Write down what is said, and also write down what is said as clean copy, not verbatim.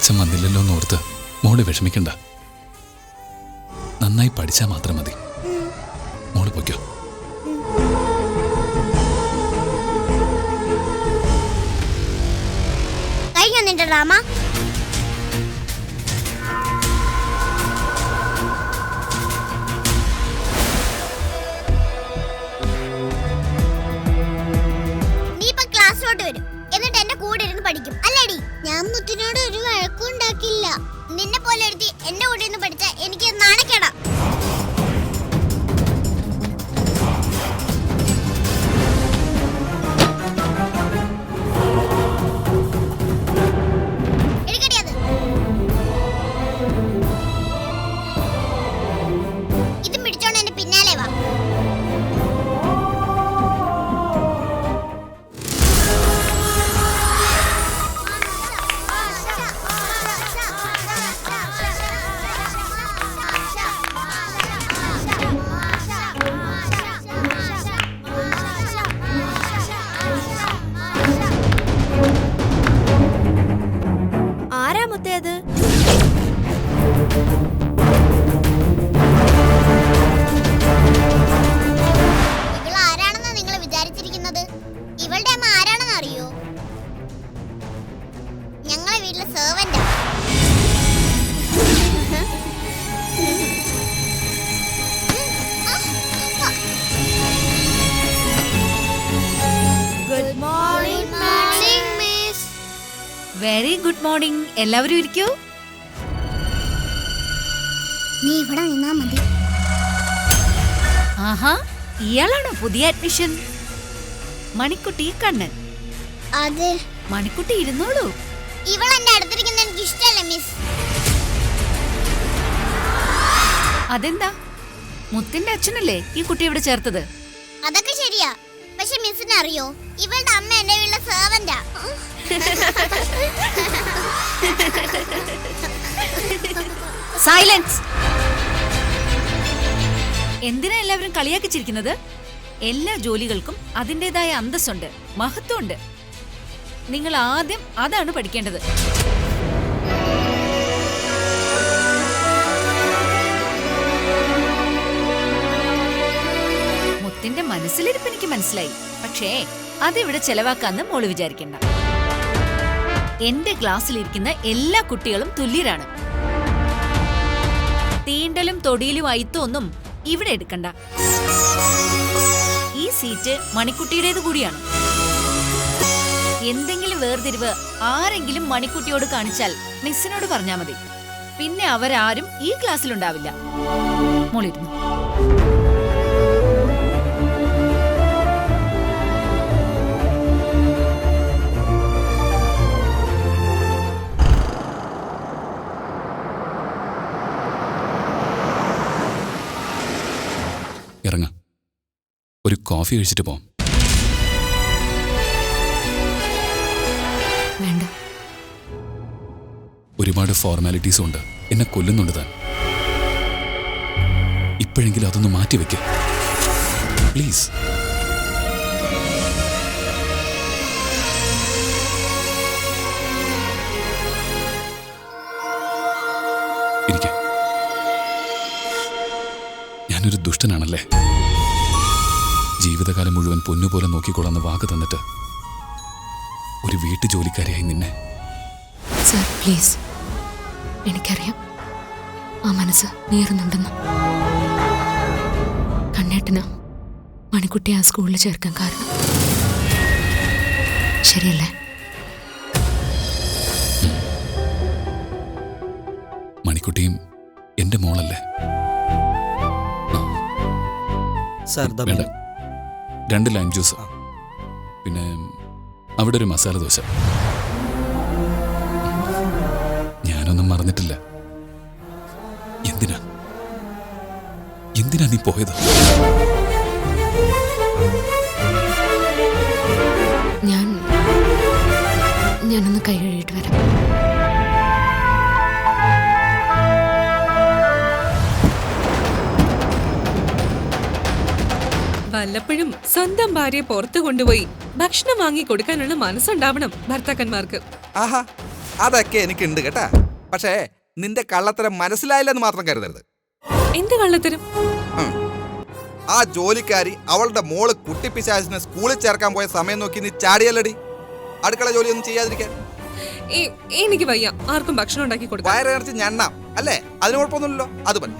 അച്ഛൻ വന്നില്ലല്ലോ എന്നോർത്ത് മോള് വിഷമിക്കണ്ട. നന്നായി പഠിച്ചാൽ മാത്രം മതി. മോള് പൊയ്ക്കോ. കഴിഞ്ഞോ നിന്റെ ഡ്രാമ? നീ ഇപ്പൊ ക്ലാസ്സിലോട്ട് വരും, എന്നിട്ട് എന്റെ കൂടെ ഇരുന്ന് പഠിക്കും അല്ലേടി? ഞാൻ മുത്തിനോട് ഒരു വഴക്കും ഉണ്ടാക്കില്ല. നിന്നെ പോലെ എഴുതി എന്റെ കൂടെ ഇരുന്ന് പഠിച്ച എനിക്ക് നാണക്കേടാ. Very good morning. എല്ലാവരും ഇരിക്കൂ. നീ ഇവിടെ നിന്നാ മതി. ആഹാ, ഇയാളാണോ പുതിയ അഡ്മിഷൻ? മണിക്കുട്ടി കണ്ണൻ. അതെ. മണിക്കുട്ടി ഇരുന്നോളൂ. ഇവൾ എന്റെ അടുത്തിരിക്കുന്ന എനിക്ക് ഇഷ്ടമല്ല മിസ്. അതെന്താ? മുത്തിന്റെ അച്ഛനല്ലേ ഈ കുട്ടി ഇവിടെ ചേർത്തത്? അതൊക്കെ ശരിയാ, പക്ഷെ മിസ്സിന് അറിയോ, ഇവളുടെ അമ്മ എന്റെ വീട്ടിലെ സെർവന്റാ. സൈലൻസ്. എന്തിനാ എല്ലാവരും കളിയാക്കിച്ചിരിക്കുന്നത്? എല്ലാ ജോലികൾക്കും അതിൻ്റെതായ അന്തസ്സുണ്ട്, മഹത്വമുണ്ട്. നിങ്ങൾ ആദ്യം അതാണ് പഠിക്കേണ്ടത്. മുത്തിന്റെ മനസ്സിലിരിപ്പ് എനിക്ക് മനസ്സിലായി, പക്ഷേ അതിവിടെ ചെലവാക്കാന്ന് മോള് വിചാരിക്കണ്ട. എന്റെ ക്ലാസ്സിലിരിക്കുന്ന എല്ലാ കുട്ടികളും തുല്യരാണ്. തീണ്ടലും തൊടിയിലും അയിത്തൊന്നും ഇവിടെ എടുക്കണ്ട. ഈ സീറ്റ് മണിക്കുട്ടിയുടേത് കൂടിയാണ്. എന്തെങ്കിലും വേർതിരിവ് ആരെങ്കിലും മണിക്കുട്ടിയോട് കാണിച്ചാൽ മിസ്സിനോട് പറഞ്ഞാൽ മതി. പിന്നെ അവരാരും ഈ ക്ലാസ്സിലുണ്ടാവില്ല. മോളിരുന്നു. ഇറങ്ങ, ഒരു കോഫി കഴിച്ചിട്ട് പോവാം. വേണ്ട. ഒരുപാട് ഫോർമാലിറ്റീസും ഉണ്ട്, എന്നെ കൊല്ലുന്നുണ്ട് താൻ. ഇപ്പോഴെങ്കിലും അതൊന്ന് മാറ്റിവെക്ക പ്ലീസ്. ഇരിക്കെ. ഞാനൊരു ദുഷ്ടനാണല്ലേ? ജീവിതകാലം മുഴുവൻ പൊന്നുപോലെ നോക്കിക്കൊള്ളാന്ന് വാക്ക് തന്നിട്ട് ഒരു വീട്ടു ജോലിക്കാരിയായി നിന്നെ. സർ പ്ലീസ്, എനിക്കറിയാം ആ മനസ്സ് നീറുന്നുണ്ടെന്ന്. കണ്ണേട്ടന് മണിക്കുട്ടി ആ സ്കൂളിൽ ചേർക്കാൻ കാരണം ശരിയല്ലേ? മണിക്കുട്ടിയും എന്റെ മോളല്ലേ? വേണ്ട, 2 ലൈം ജ്യൂസ്, പിന്നെ അവിടെ ഒരു മസാല ദോശ. ഞാനൊന്നും മറന്നിട്ടില്ല. എന്തിനാ നീ പോയത്? ഞാനൊന്ന് കൈ കഴുകിയിട്ട് വരാം. വല്ലപ്പോഴും സ്വന്തം ഭാര്യയെ പുറത്തു കൊണ്ടുപോയി ഭക്ഷണം വാങ്ങി കൊടുക്കാനുള്ള മനസ്സുണ്ടാവണം ഭർത്താക്കന്മാർക്ക്. ആഹാ, അതൊക്കെ എനിക്കുണ്ട് കേട്ടാ. പക്ഷേ നിന്റെ കള്ളത്തരം മനസ്സിലായില്ലെന്ന് മാത്രം കരുതരുത്. എന്ത് കള്ളത്തരം? ആ ജോലിക്കാരി അവളുടെ മോള് കുട്ടിപ്പിശാചിനെ സ്കൂളിൽ ചേർക്കാൻ പോയ സമയം നോക്കി നീ ചാടിയല്ലടി അടുക്കള ജോലിയൊന്നും ചെയ്യാതിരിക്കാൻ. എനിക്ക് വയ്യ ആർക്കും ഭക്ഷണം ഉണ്ടാക്കി കൊടുക്കാം. വയറിറച്ചി ഞണ്ണാം അല്ലേ? അതിന് കുഴപ്പമൊന്നുമില്ലല്ലോ. അത് മതി.